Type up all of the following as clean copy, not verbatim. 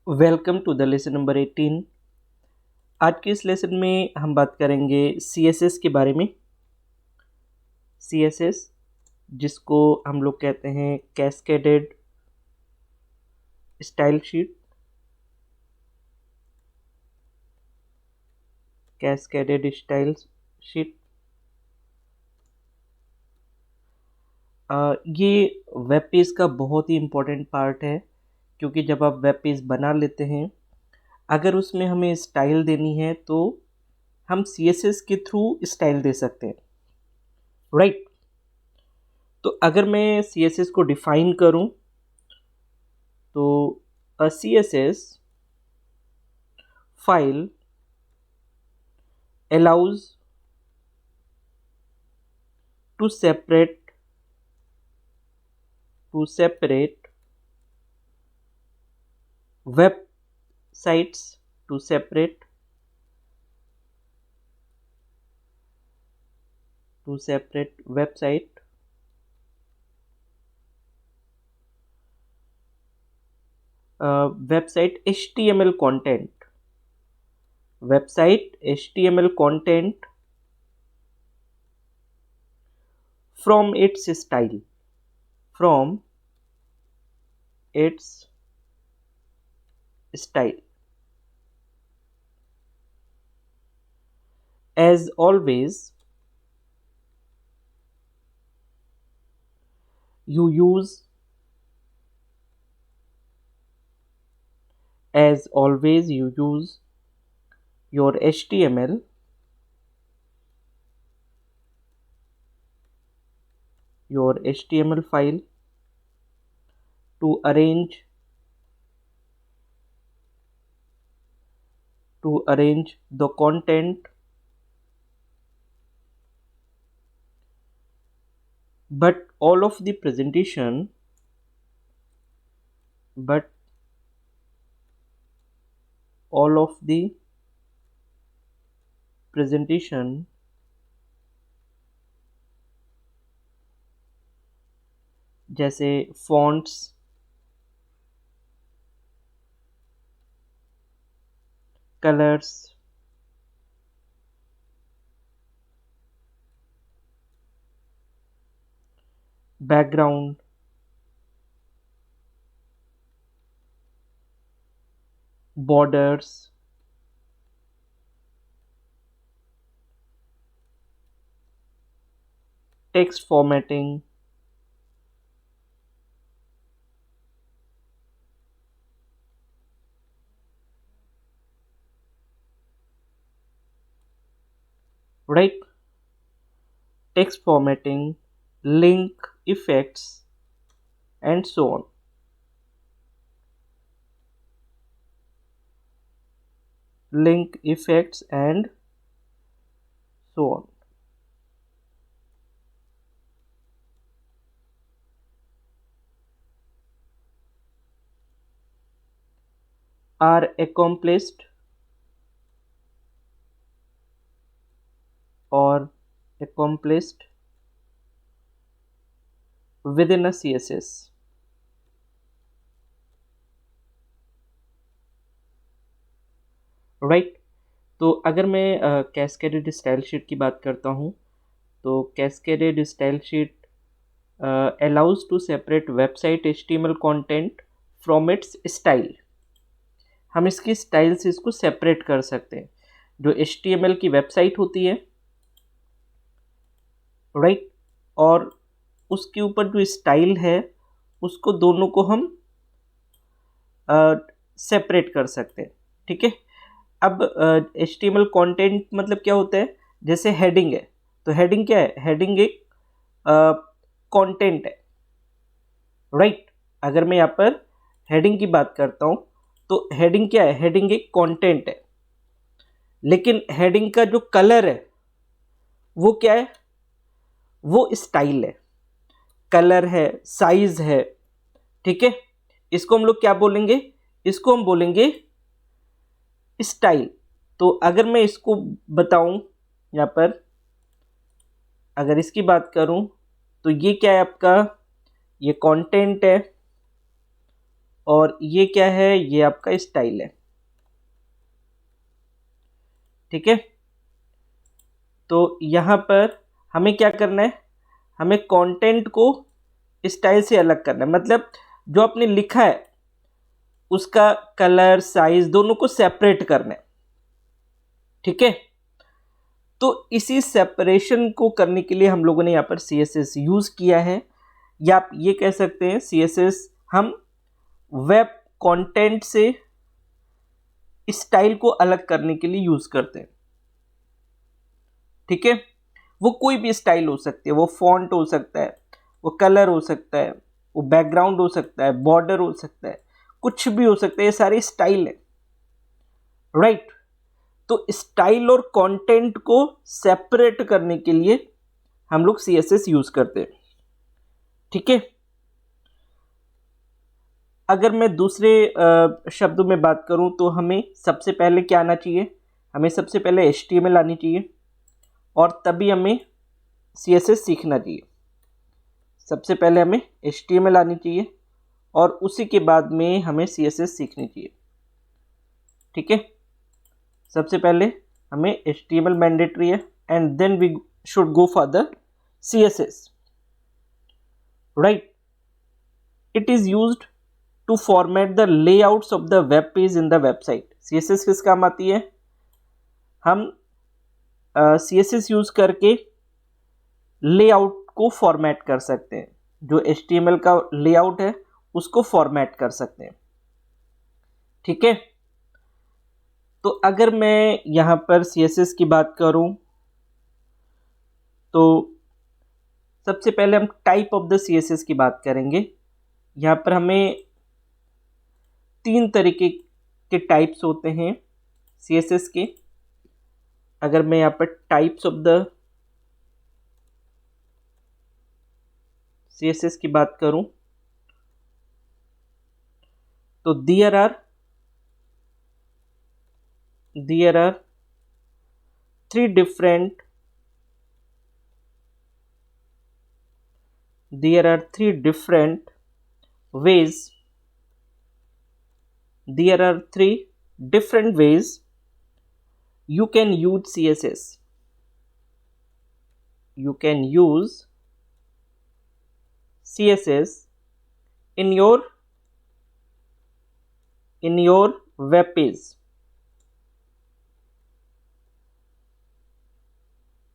Welcome to the lesson number 18। आज के इस लेसन में हम बात करेंगे CSS के बारे में। CSS जिसको हम लोग कहते हैं cascaded style sheet. Cascaded style sheet ये वेब पेज का बहुत ही इम्पोर्टेंट पार्ट है, क्योंकि जब आप वेब पेज बना लेते हैं, अगर उसमें हमें स्टाइल देनी है तो हम CSS के थ्रू स्टाइल दे सकते हैं, राइट। तो अगर मैं CSS को डिफाइन करूं तो a CSS file allows to separate websites to separate website website HTML content from its style as always you use your HTML file to arrange the content, but all of the presentation जैसे fonts, colors, background, borders, text formatting, right? Text formatting, link effects, and so on. Are accomplished within a CSS, right? तो अगर मैं cascaded style sheet की बात करता हूँ, तो cascaded style sheet allows to separate website HTML content from its style। हम इसकी स्टाइल से इसको सेपरेट कर सकते हैं। जो HTML की वेबसाइट होती है, राइट, और उसके ऊपर जो स्टाइल है उसको दोनों को हम सेपरेट कर सकते हैं, ठीक है। अब HTML कंटेंट मतलब क्या होता है? जैसे हेडिंग है, तो हेडिंग क्या है? हेडिंग एक कंटेंट है, राइट। अगर मैं यहाँ पर हेडिंग की बात करता हूँ तो हेडिंग क्या है? हेडिंग एक कंटेंट है, लेकिन हेडिंग का जो कलर है वो क्या है? वो स्टाइल है, कलर है, साइज है, ठीक है। इसको हम लोग क्या बोलेंगे? इसको हम बोलेंगे स्टाइल। तो अगर मैं इसको बताऊं, यहाँ पर अगर इसकी बात करूं तो ये क्या है आपका? ये कंटेंट है और ये क्या है, ये आपका स्टाइल है। ठीक है, तो यहाँ पर हमें क्या करना है, हमें कंटेंट को स्टाइल से अलग करना है। मतलब जो आपने लिखा है उसका कलर साइज दोनों को सेपरेट करना है। ठीक है, तो इसी सेपरेशन को करने के लिए हम लोगों ने यहाँ पर CSS यूज किया है, या आप ये कह सकते हैं CSS हम वेब कंटेंट से स्टाइल को अलग करने के लिए यूज करते हैं। ठीक है, वो कोई भी स्टाइल हो सकती है, वो फॉन्ट हो सकता है, वो कलर हो सकता है, वो बैकग्राउंड हो सकता है, बॉर्डर हो सकता है, कुछ भी हो सकता है, ये सारे स्टाइल है। राइट, तो स्टाइल और कंटेंट को सेपरेट करने के लिए हम लोग CSS यूज करते हैं। ठीक है, अगर मैं दूसरे शब्दों में बात करूं तो हमें सबसे पहले क्या आना चाहिए, हमें सबसे पहले HTML आनी चाहिए और तभी हमें CSS सीखना चाहिए। सबसे पहले हमें HTML आनी चाहिए और उसी के बाद में हमें CSS सीखनी चाहिए। ठीक है, सबसे पहले हमें HTML मैंडेटरी है and then we should go for the CSS। Right, it is used to format the layouts of the web page in the website. CSS किस काम आती है, हम CSS यूज करके लेआउट को फॉर्मेट कर सकते हैं, जो HTML का लेआउट है उसको फॉर्मेट कर सकते हैं। ठीक है, तो अगर मैं यहाँ पर CSS की बात करूँ तो सबसे पहले हम टाइप ऑफ द CSS की बात करेंगे। यहाँ पर हमें 3 तरीके के टाइप्स होते हैं CSS के। अगर मैं यहाँ पर टाइप्स ऑफ द CSS की बात करूं तो there are 3 different ways. There are 3 different ways you can use CSS. You can use CSS in your web page.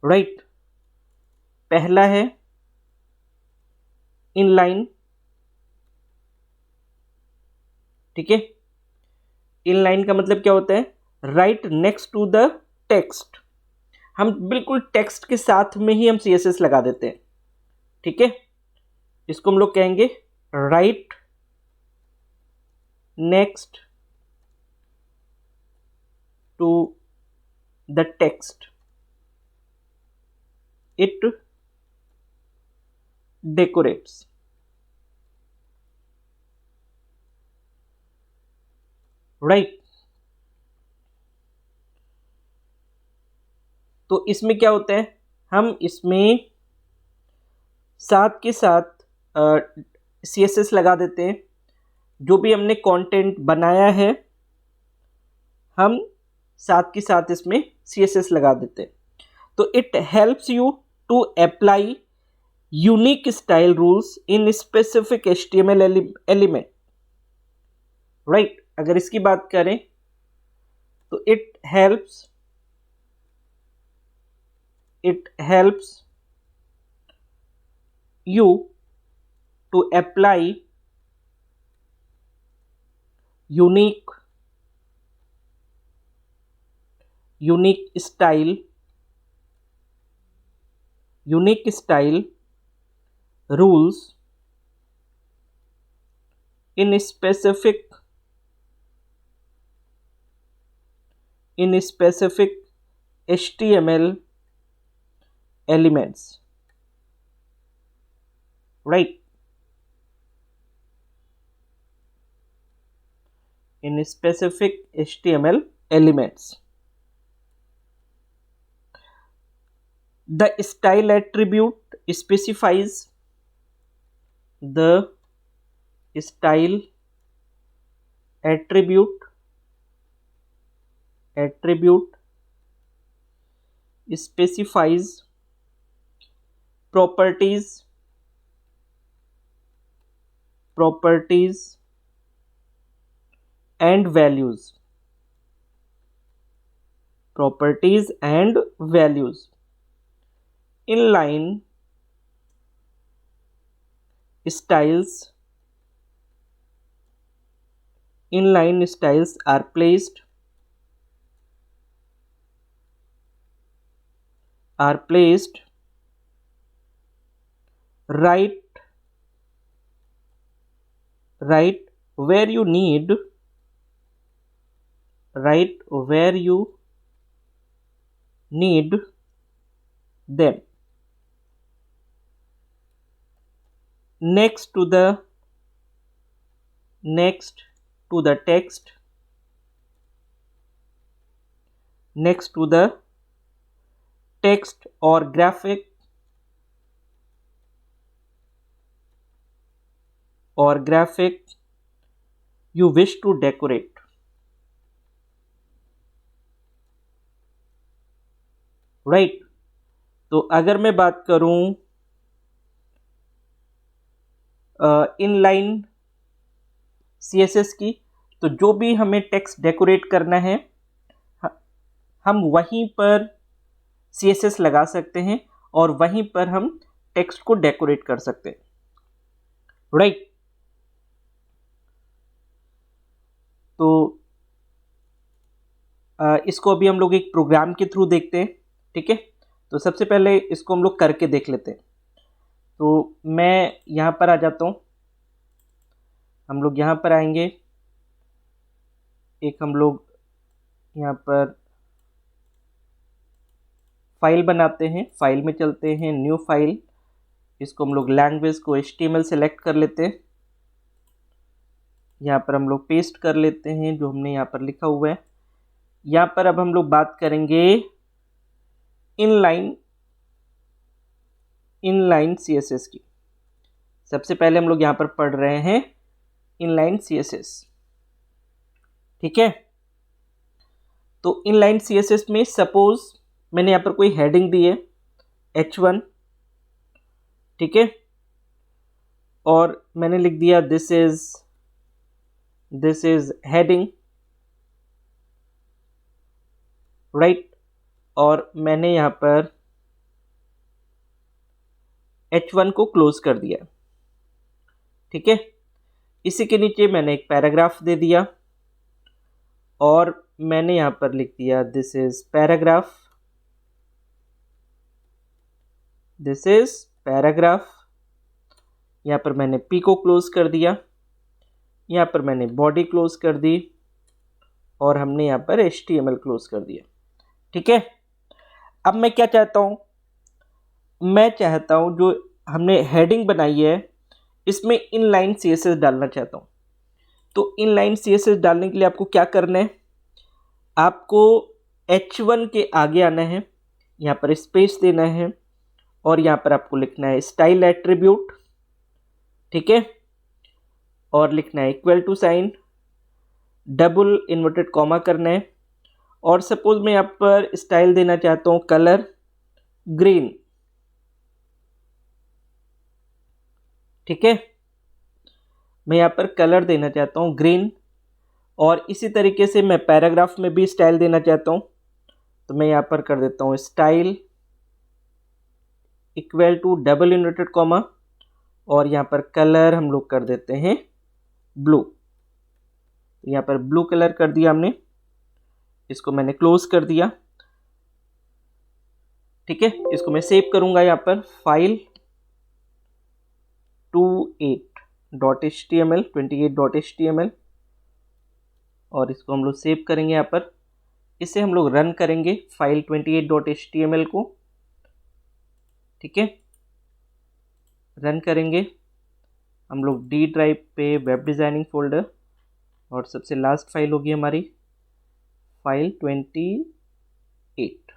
Right, पहला है इनलाइन। ठीक है, इनलाइन का मतलब क्या होता है, right next to the text. हम बिल्कुल टेक्स्ट के साथ में ही हम CSS लगा देते हैं। ठीक है, इसको हम लोग कहेंगे right next to the text, it decorates. Right, तो इसमें क्या होता है, हम इसमें साथ के साथ CSS लगा देते हैं। जो भी हमने कंटेंट बनाया है हम साथ के साथ इसमें CSS लगा देते हैं। तो it helps you to apply unique style rules in specific HTML element. Right, अगर इसकी बात करें तो it helps you to apply unique style rules in specific HTML elements. Right, in specific HTML elements. The style attribute specifies the style attribute specifies properties and values inline styles are placed right where you need them, next to the text, or graphic you wish to decorate. Right तो अगर मैं बात करूं inline CSS की, तो जो भी हमें टेक्स्ट डेकोरेट करना है हम वहीं पर CSS लगा सकते हैं और वहीं पर हम टेक्स्ट को डेकोरेट कर सकते हैं। राइट तो इसको अभी हम लोग एक प्रोग्राम के थ्रू देखते हैं। ठीक है, तो सबसे पहले इसको हम लोग करके देख लेते हैं। तो मैं यहाँ पर आ जाता हूँ, हम लोग यहाँ पर आएंगे, एक हम लोग यहाँ पर फाइल बनाते हैं, फाइल में चलते हैं, न्यू फाइल, इसको हम लोग लैंग्वेज को HTML सेलेक्ट कर लेते हैं, यहाँ पर हम लोग पेस्ट कर लेते हैं जो हमने यहाँ पर लिखा हुआ है। यहाँ पर अब हम लोग बात करेंगे इनलाइन CSS की। सबसे पहले हम लोग यहाँ पर पढ़ रहे हैं इनलाइन CSS। ठीक है, तो इनलाइन CSS में सपोज मैंने यहाँ पर कोई हेडिंग दी है H1, ठीक है, और मैंने लिख दिया दिस इज हेडिंग, राइट, और मैंने यहाँ पर H1 को क्लोज कर दिया। ठीक है, इसी के नीचे मैंने एक पैराग्राफ दे दिया और मैंने यहाँ पर लिख दिया दिस इज पैराग्राफ, यहाँ पर मैंने P को क्लोज कर दिया, यहाँ पर मैंने बॉडी क्लोज कर दी और हमने यहाँ पर HTML क्लोज कर दिया। ठीक है, अब मैं क्या चाहता हूँ, मैं चाहता हूँ जो हमने हेडिंग बनाई है इसमें इनलाइन CSS डालना चाहता हूँ। तो इनलाइन CSS डालने के लिए आपको क्या करना है, आपको H1 के आगे आना है, यहाँ पर स्पेस देना है और यहाँ पर आपको लिखना है स्टाइल एट्रीब्यूट। ठीक है, और लिखना है equal to sign, double inverted comma करना है, और सपोज मैं यहाँ पर स्टाइल देना चाहता हूँ कलर ग्रीन। ठीक है, मैं यहाँ पर कलर देना चाहता हूँ ग्रीन, और इसी तरीके से मैं पैराग्राफ में भी स्टाइल देना चाहता हूँ, तो मैं यहाँ पर कर देता हूँ style equal to double inverted comma और यहाँ पर कलर हम लोग कर देते हैं ब्लू। यहाँ पर ब्लू कलर कर दिया हमने, इसको मैंने क्लोज कर दिया। ठीक है, इसको मैं सेव करूंगा यहाँ पर फाइल 28.html और इसको हम लोग सेव करेंगे यहाँ पर। इसे हम लोग रन करेंगे फाइल 28.html को। ठीक है, रन करेंगे हम लोग D ड्राइव पे वेब डिज़ाइनिंग फोल्डर, और सबसे लास्ट फाइल होगी हमारी फाइल 28।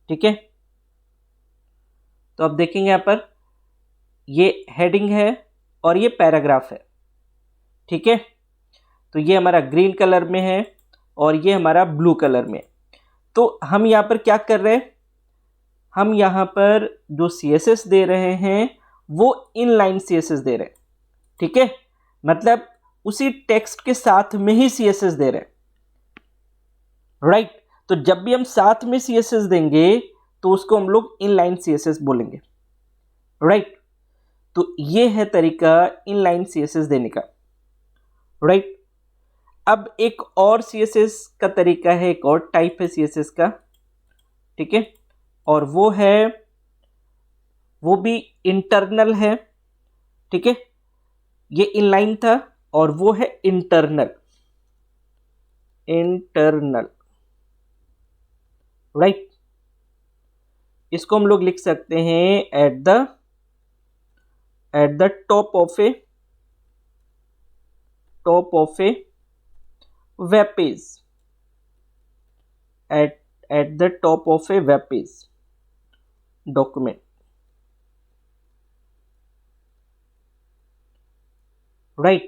ठीक है, तो अब देखेंगे यहाँ पर ये हेडिंग है और ये पैराग्राफ है। ठीक है, तो ये हमारा ग्रीन कलर में है और ये हमारा ब्लू कलर में। तो हम यहाँ पर क्या कर रहे हैं, हम यहाँ पर जो CSS दे रहे हैं वो इनलाइन CSS दे रहे हैं। ठीक है, मतलब उसी टेक्स्ट के साथ में ही CSS दे रहे हैं, राइट। तो जब भी हम साथ में CSS देंगे तो उसको हम लोग इनलाइन CSS बोलेंगे, राइट। तो ये है तरीका इनलाइन CSS देने का, राइट। अब एक और CSS का तरीका है, एक और टाइप है CSS का, ठीक है, और वो भी इंटरनल है। ठीक है, ये इनलाइन था और वो है इंटरनल, राइट। इसको हम लोग लिख सकते हैं at the top of A web page, at the top of a web page document, right.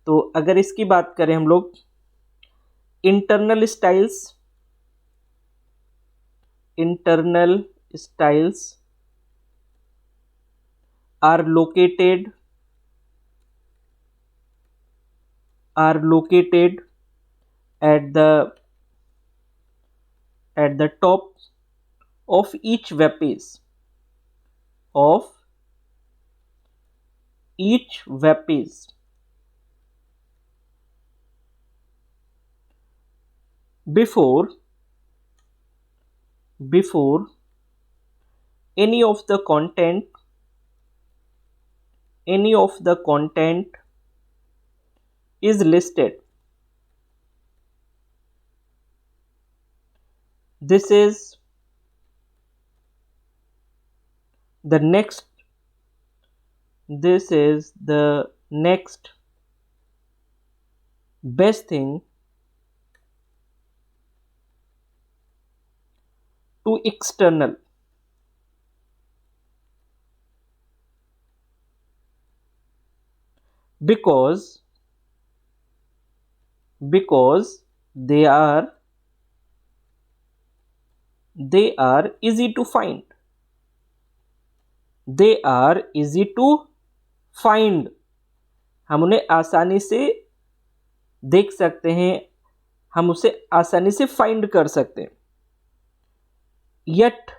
तो अगर इसकी बात करें हम लोग, internal styles are located at the top of each web page before any of the content is listed. This is the next best thing to external, because they are easy to find. हम उन्हें आसानी से देख सकते हैं, हम उसे आसानी से फाइंड कर सकते हैं। yet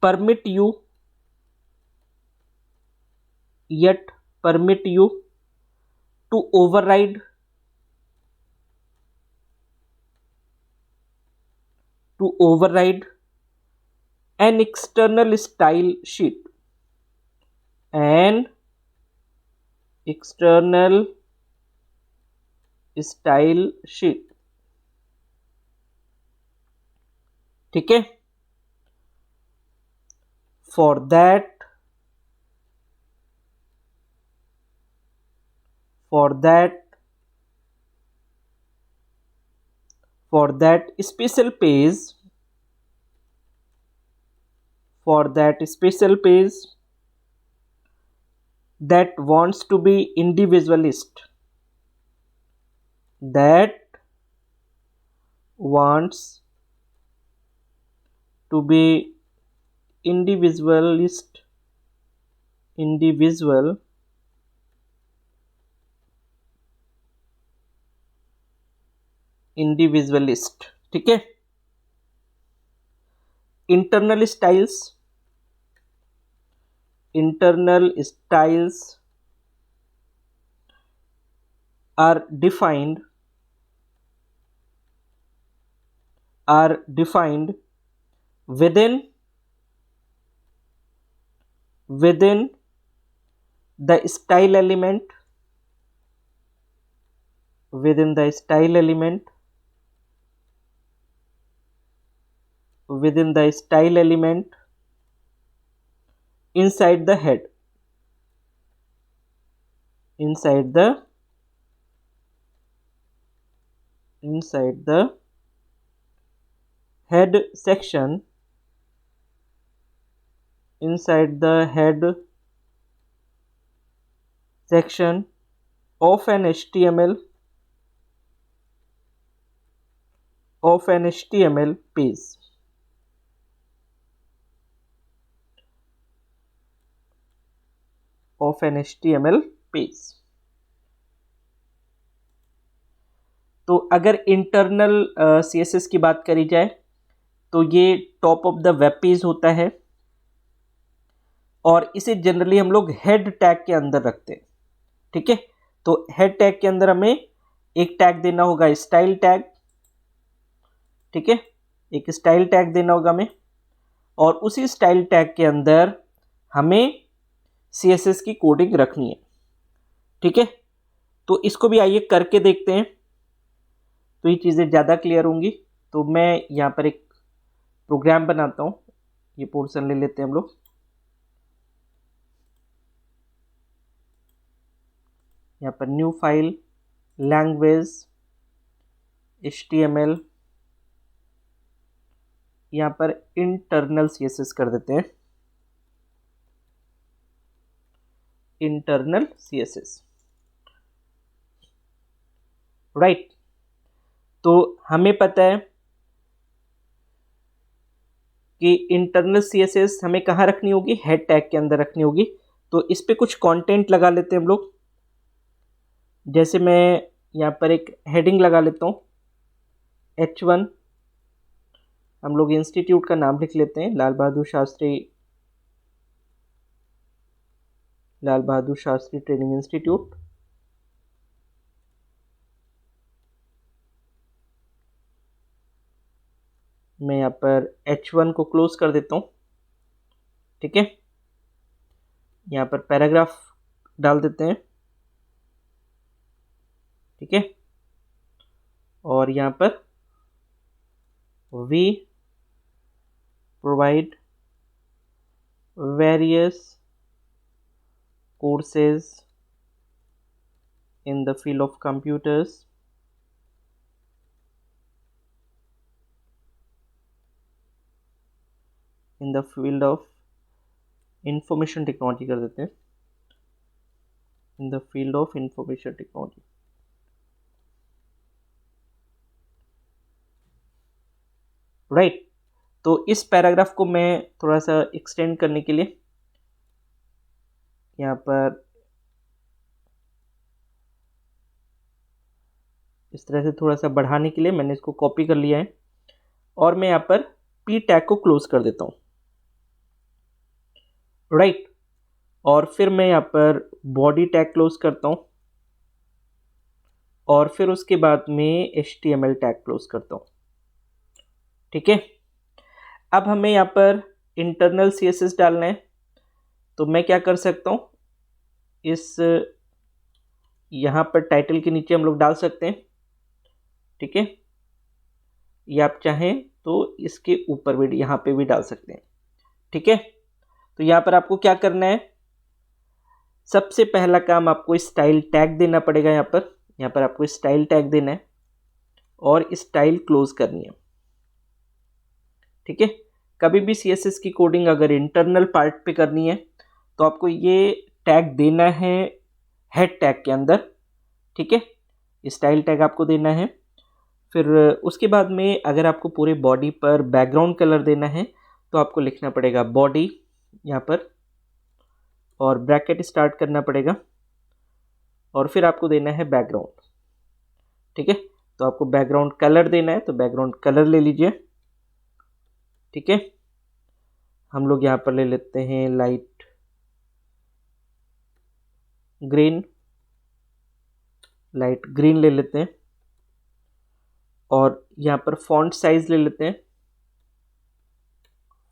permit you to override an external style sheet, ठीक है। for that special page that wants to be individualist, individualist, ठीक है। internal styles are defined within the style element, inside the head, head section inside the head section of an HTML page. Of an HTML page. तो अगर internal CSS की बात करी जाए तो ये top of the web page होता है और इसे जनरली हम लोग हेड टैग के अंदर रखते हैं। ठीक है, तो हेड टैग के अंदर हमें एक टैग देना होगा स्टाइल टैग। ठीक है, एक स्टाइल टैग देना होगा हमें और उसी स्टाइल टैग के अंदर हमें CSS की कोडिंग रखनी है। ठीक है, तो इसको भी आइए करके देखते हैं तो ये चीज़ें ज़्यादा क्लियर होंगी। तो मैं यहाँ पर एक प्रोग्राम बनाता हूँ, ये पोर्शन ले लेते हैं हम लोग। यहाँ पर न्यू फाइल लैंग्वेज HTML, यहाँ पर इंटरनल CSS कर देते हैं, इंटरनल CSS। राइट, तो हमें पता है कि इंटरनल CSS हमें कहाँ रखनी होगी, हेड टैग के अंदर रखनी होगी। तो इस पे कुछ कंटेंट लगा लेते हैं हम लोग। जैसे मैं यहाँ पर एक हेडिंग लगा लेता हूँ H1, हम लोग इंस्टीट्यूट का नाम लिख लेते हैं लाल बहादुर शास्त्री ट्रेनिंग इंस्टीट्यूट। मैं यहाँ पर H1 को क्लोज कर देता हूँ। ठीक है, यहाँ पर पैराग्राफ डाल देते हैं। ठीक है, और यहाँ पर we provide various courses in the field of computers, in the field of information technology कर देते हैं, in the field of information technology। Right, तो इस पैराग्राफ को मैं थोड़ा सा एक्सटेंड करने के लिए यहाँ पर इस तरह से थोड़ा सा बढ़ाने के लिए मैंने इसको कॉपी कर लिया है और मैं यहाँ पर P टैग को क्लोज कर देता हूँ। राइट, और फिर मैं यहाँ पर बॉडी टैग क्लोज करता हूँ और फिर उसके बाद में HTML टैग क्लोज करता हूँ। ठीक है, अब हमें यहाँ पर इंटरनल CSS डालना है। तो मैं क्या कर सकता हूँ, इस यहाँ पर टाइटल के नीचे हम लोग डाल सकते हैं। ठीक है, या आप चाहें तो इसके ऊपर भी यहाँ पे भी डाल सकते हैं। ठीक है, तो यहाँ पर आपको क्या करना है, सबसे पहला काम आपको स्टाइल टैग देना पड़ेगा। यहाँ पर आपको स्टाइल टैग देना है और स्टाइल क्लोज करनी है। ठीक है, कभी भी CSS की कोडिंग अगर इंटरनल पार्ट पे करनी है तो आपको ये टैग देना है हेड टैग के अंदर। ठीक है, स्टाइल टैग आपको देना है। फिर उसके बाद में अगर आपको पूरे बॉडी पर बैकग्राउंड कलर देना है तो आपको लिखना पड़ेगा बॉडी यहाँ पर और ब्रैकेट स्टार्ट करना पड़ेगा और फिर आपको देना है बैकग्राउंड। ठीक है, तो आपको बैकग्राउंड कलर देना है तो बैकग्राउंड कलर ले लीजिए। ठीक है, हम लोग यहाँ पर ले लेते हैं लाइट ग्रीन ले लेते हैं और यहाँ पर फॉन्ट साइज ले लेते हैं।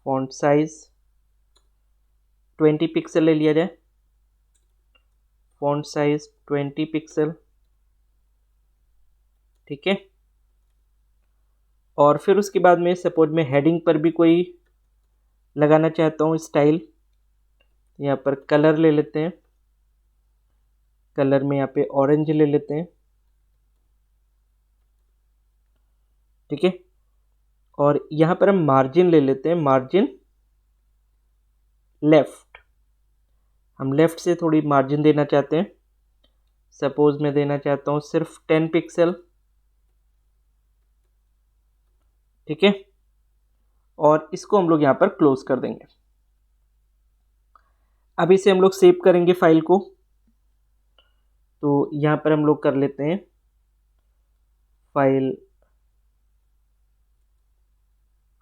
फॉन्ट साइज 20 पिक्सल ले लिया जाए, फॉन्ट साइज 20 पिक्सल। ठीक है, और फिर उसके बाद में सपोज मैं हेडिंग पर भी कोई लगाना चाहता हूँ स्टाइल, यहाँ पर कलर ले लेते हैं। कलर में यहाँ पे ऑरेंज ले लेते हैं। ठीक है, और यहाँ पर हम मार्जिन ले लेते हैं, मार्जिन लेफ्ट, हम लेफ्ट से थोड़ी मार्जिन देना चाहते हैं। सपोज मैं देना चाहता हूँ सिर्फ 10 पिक्सल, ठीक है, और इसको हम लोग यहाँ पर क्लोज कर देंगे। अब इसे हम लोग सेव करेंगे फाइल को, तो यहाँ पर हम लोग कर लेते हैं फाइल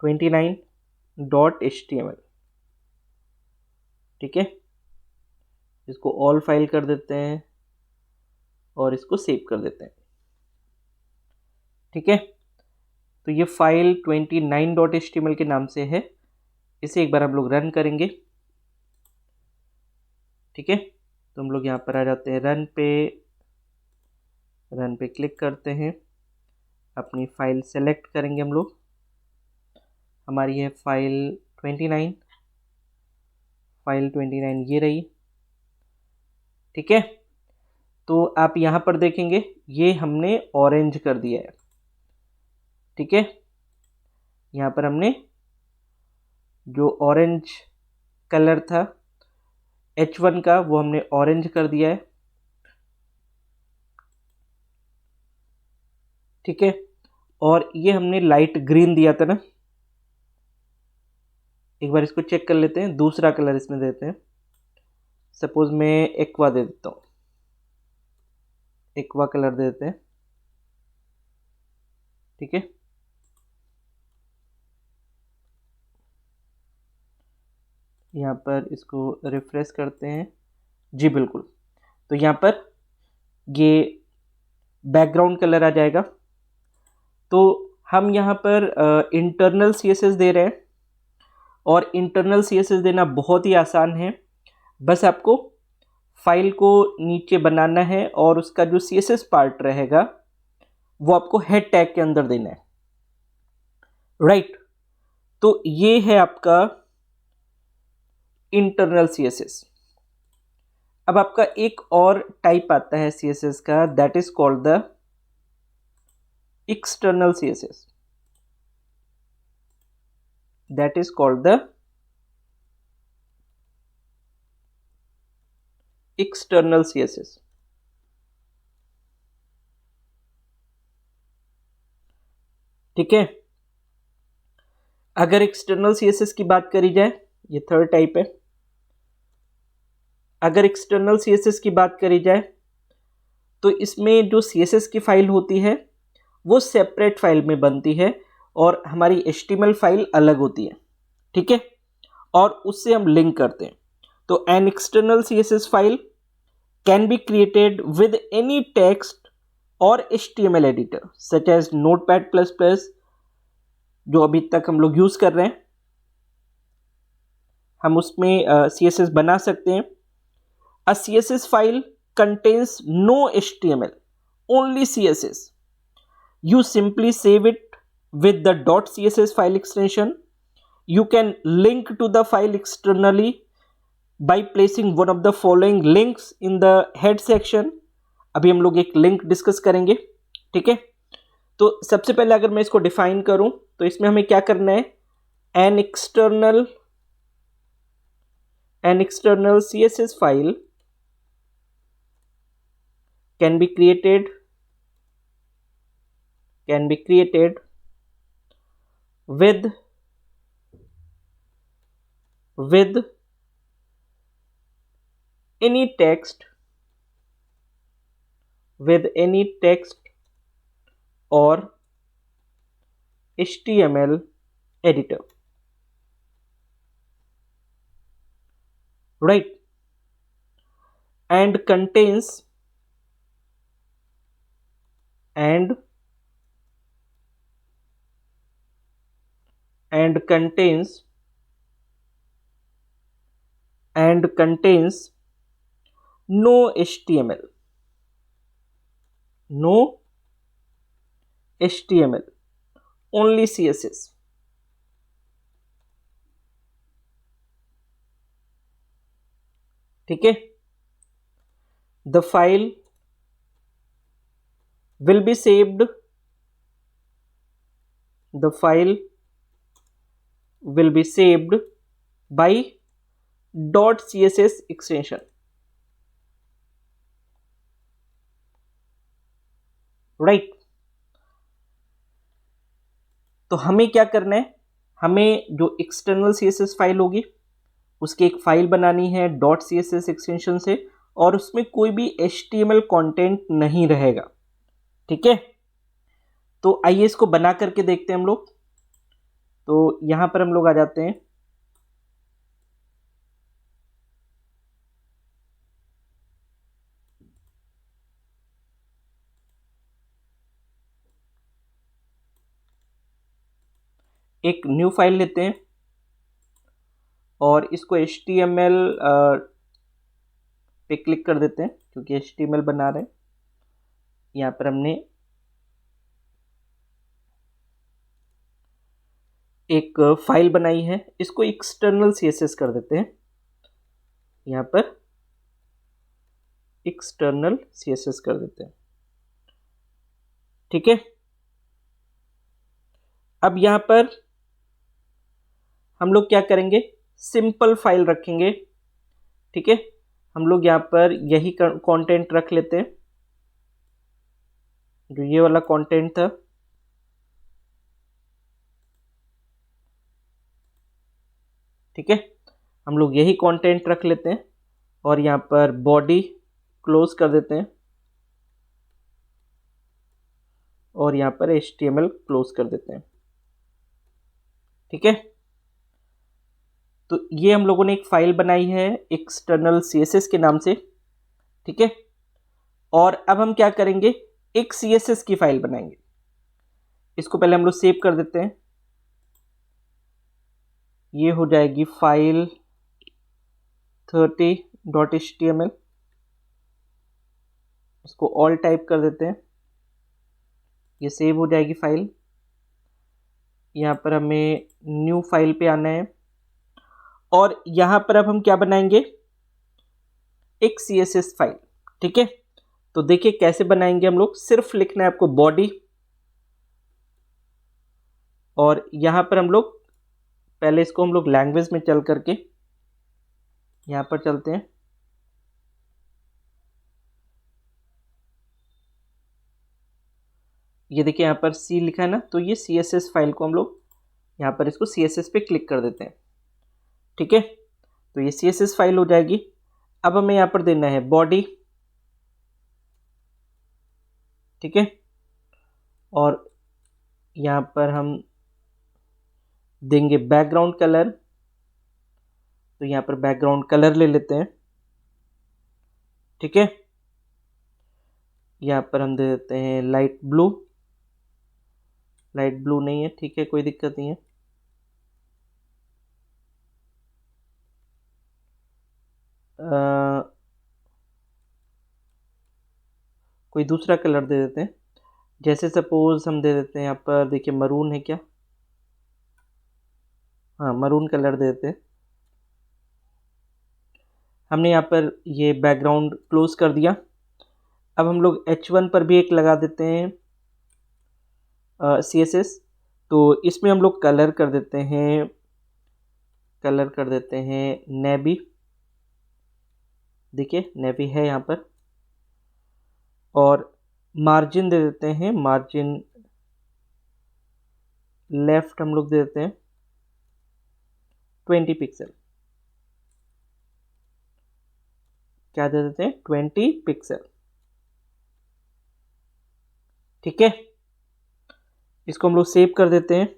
29.html, ठीक है, इसको ऑल फाइल कर देते हैं और इसको सेव कर देते हैं, ठीक है। तो ये फाइल 29.html के नाम से है। इसे एक बार हम लोग रन करेंगे, ठीक है। तो हम लोग यहाँ पर आ जाते हैं, रन पे क्लिक करते हैं, अपनी फाइल सेलेक्ट करेंगे हम लोग। हमारी है फाइल 29, फाइल 29 ये रही, ठीक है। तो आप यहाँ पर देखेंगे ये हमने ऑरेंज कर दिया है, ठीक है। यहाँ पर हमने जो ऑरेंज कलर था H1 का वो हमने ऑरेंज कर दिया है, ठीक है। और ये हमने लाइट ग्रीन दिया था ना, एक बार इसको चेक कर लेते हैं, दूसरा कलर इसमें देते हैं। सपोज मैं एक्वा दे देता हूँ, एक्वा कलर दे देते हैं, ठीक है। यहाँ पर इसको रिफ्रेश करते हैं, जी बिल्कुल। तो यहाँ पर ये बैकग्राउंड कलर आ जाएगा। तो हम यहाँ पर इंटरनल CSS दे रहे हैं, और इंटरनल CSS देना बहुत ही आसान है। बस आपको फाइल को नीचे बनाना है और उसका जो CSS पार्ट रहेगा वो आपको हेड टैग के अंदर देना है, राइट। तो ये है आपका इंटरनल CSS। अब आपका एक और टाइप आता है CSS का, that is called the external CSS, that is called the external CSS, ठीक है। अगर एक्सटर्नल CSS की बात करी जाए, ये थर्ड टाइप है। अगर एक्सटर्नल CSS की बात करी जाए तो इसमें जो CSS की फाइल होती है वो सेपरेट फाइल में बनती है और हमारी HTML फाइल अलग होती है, ठीक है, और उससे हम लिंक करते हैं। तो an external CSS file can be created with any text और HTML editor such as Notepad++, जो अभी तक हम लोग यूज कर रहे हैं, हम उसमें CSS बना सकते हैं। A CSS file contains no HTML, only CSS. You simply save it with the .css file extension. You can link to the file externally by placing one of the following links in the head section. अभी हम लोग एक link discuss करेंगे, ठीक है। तो सबसे पहले अगर मैं इसको डिफाइन करूं तो इसमें हमें क्या करना है, an external CSS file can be created with any text or HTML editor, right, and contains no HTML, only CSS, ठीक है। The file will be saved by dot CSS extension, right. तो हमें क्या करना है, हमें जो एक्सटर्नल CSS फाइल होगी उसकी एक फाइल बनानी है डॉट CSS एक्सटेंशन से, और उसमें कोई भी HTML कंटेंट नहीं रहेगा, ठीक है। तो आइए इसको बना करके देखते हैं हम लोग। तो यहां पर हम लोग आ जाते हैं, एक न्यू फाइल लेते हैं और इसको HTML पे क्लिक कर देते हैं, क्योंकि HTML बना रहे हैं। यहां पर हमने एक फाइल बनाई है, इसको एक्सटर्नल CSS कर देते हैं, यहां पर एक्सटर्नल CSS कर देते हैं, ठीक है। अब यहां पर हम लोग क्या करेंगे, सिंपल फाइल रखेंगे, ठीक है। हम लोग यहां पर यही कंटेंट रख लेते हैं, जो ये वाला कंटेंट था, ठीक है। हम लोग यही कंटेंट रख लेते हैं और यहां पर बॉडी क्लोज कर देते हैं और यहां पर HTML क्लोज कर देते हैं, ठीक है। तो ये हम लोगों ने एक फाइल बनाई है एक्सटर्नल CSS के नाम से, ठीक है। और अब हम क्या करेंगे, एक CSS की फाइल बनाएंगे। इसको पहले हम लोग सेव कर देते हैं, ये हो जाएगी फाइल 30.html। इसको ऑल टाइप कर देते हैं, ये सेव हो जाएगी फाइल। यहाँ पर हमें न्यू फाइल पे आना है और यहाँ पर अब हम क्या बनाएंगे, एक CSS फाइल, ठीक है। तो देखिए कैसे बनाएंगे हम लोग, सिर्फ लिखना है आपको बॉडी, और यहाँ पर हम लोग पहले इसको हम लोग लैंग्वेज में चल करके यहाँ पर चलते हैं, ये देखिए यहाँ पर C लिखा है ना, तो ये CSS फाइल को हम लोग यहाँ पर इसको CSS पे क्लिक कर देते हैं, ठीक है। तो ये CSS फाइल हो जाएगी। अब हमें यहाँ पर देना है बॉडी, ठीक है, और यहाँ पर हम देंगे बैकग्राउंड कलर, तो यहाँ पर बैकग्राउंड कलर ले लेते हैं, ठीक है। यहाँ पर हम दे देते हैं लाइट ब्लू, लाइट ब्लू नहीं है, ठीक है, कोई दिक्कत नहीं है। कोई दूसरा कलर दे देते हैं, जैसे सपोज हम दे देते हैं यहाँ पर, देखिए मरून है क्या, हाँ मरून कलर दे देते हैं। हमने यहाँ पर ये बैकग्राउंड क्लोज कर दिया। अब हम लोग H1 पर भी एक लगा देते हैं CSS, तो इसमें हम लोग कलर कर देते हैं, कलर कर देते हैं नेवी, देखिए नेवी है यहाँ पर, और मार्जिन दे देते हैं, मार्जिन लेफ्ट हम लोग दे देते हैं 20 पिक्सल, क्या दे देते हैं 20 पिक्सल, ठीक है। इसको हम लोग सेव कर देते हैं,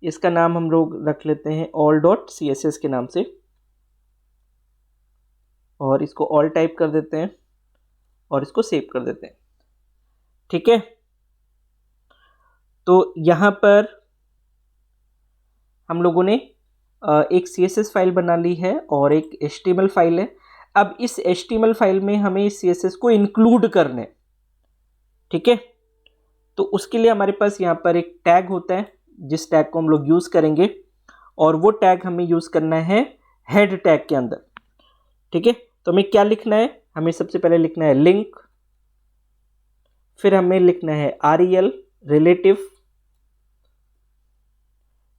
इसका नाम हम लोग रख लेते हैं all.css के नाम से, और इसको ऑल टाइप कर देते हैं और इसको सेव कर देते हैं, ठीक है। तो यहाँ पर हम लोगों ने एक CSS फाइल बना ली है और एक HTML फाइल है। अब इस HTML फाइल में हमें इस CSS को इंक्लूड करना है, ठीक है। तो उसके लिए हमारे पास यहाँ पर एक टैग होता है, जिस टैग को हम लोग यूज़ करेंगे, और वो टैग हमें यूज़ करना है हेड टैग के अंदर, ठीक है। तो हमें क्या लिखना है, हमें सबसे पहले लिखना है लिंक, फिर हमें लिखना है REL रिलेटिव,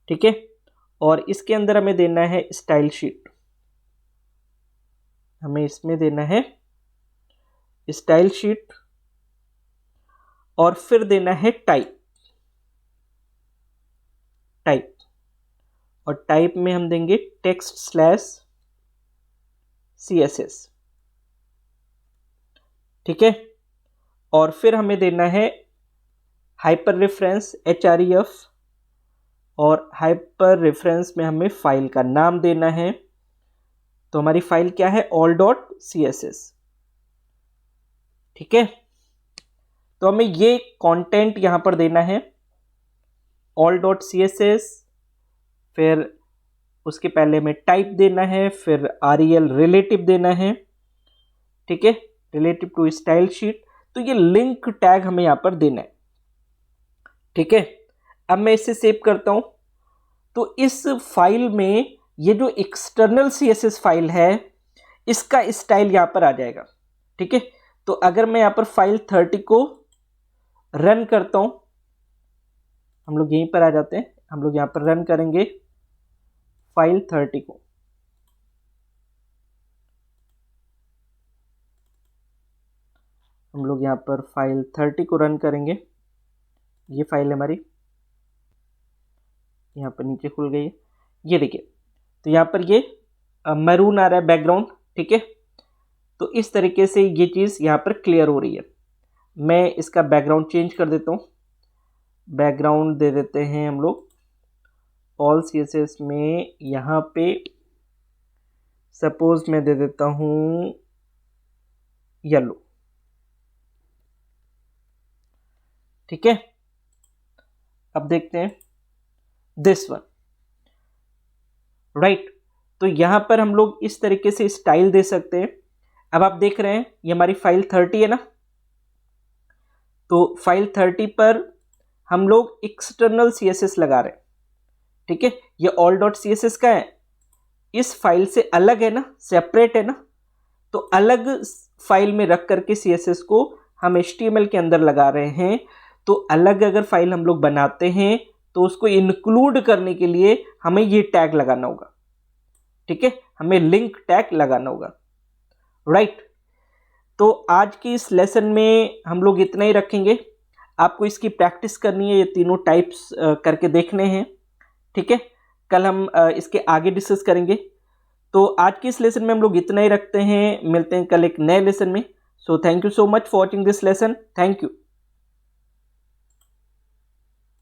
ठीक है, और इसके अंदर हमें देना है स्टाइल शीट, हमें इसमें देना है स्टाइल शीट और फिर देना है टाइप। और टाइप में हम देंगे टेक्स्ट स्लैश CSS, ठीक है। और फिर हमें देना है हाइपर रेफरेंस href, और हाइपर रेफरेंस में हमें फाइल का नाम देना है। तो हमारी फाइल क्या है, all.css, ठीक है। तो हमें ये कंटेंट यहां पर देना है all.css, फिर उसके पहले में टाइप देना है, फिर rel रिलेटिव देना है, ठीक है, रिलेटिव टू स्टाइल शीट। तो ये लिंक टैग हमें यहां पर देना है, ठीक है। अब मैं इसे सेव करता हूं। तो इस फाइल में ये जो एक्सटर्नल CSS फाइल है इसका स्टाइल यहां पर आ जाएगा, ठीक है। तो अगर मैं यहां पर फाइल 30 को रन करता हूं, हम लोग यहीं पर आ जाते हैं, हम लोग यहां पर रन करेंगे फाइल 30 को। हम लोग यहां पर फाइल 30 को रन करेंगे। ये फाइल है हमारी, यहाँ पर नीचे खुल गई है, ये देखिए। तो यहाँ पर ये मैरून आ रहा है बैकग्राउंड, ठीक है। तो इस तरीके से ये चीज़ यहाँ पर क्लियर हो रही है। मैं इसका बैकग्राउंड चेंज कर देता हूँ। बैकग्राउंड दे देते हैं हम लोग ऑल CSS में, यहाँ पे सपोज मैं दे देता हूँ येलो, ठीक है। अब देखते हैं दिस वन, राइट। तो यहां पर हम लोग इस तरीके से स्टाइल दे सकते हैं। अब आप देख रहे हैं ये हमारी फाइल 30 है ना, तो फाइल 30 पर हम लोग एक्सटर्नल CSS लगा रहे हैं, ठीक है। ये all.css का है, इस फाइल से अलग है ना, सेपरेट है ना, तो अलग फाइल में रख करके CSS को हम HTML के अंदर लगा रहे हैं। तो अलग अगर फाइल हम लोग बनाते हैं तो उसको इंक्लूड करने के लिए हमें ये टैग लगाना होगा, ठीक है, हमें लिंक टैग लगाना होगा, राइट। तो आज की इस लेसन में हम लोग इतना ही रखेंगे। आपको इसकी प्रैक्टिस करनी है, ये तीनों टाइप्स करके देखने हैं, ठीक है। कल हम इसके आगे डिस्कस करेंगे। तो आज की इस लेसन में हम लोग इतना ही रखते हैं, मिलते हैं कल एक नए लेसन में। So thank you so much for watching this lesson, thank you.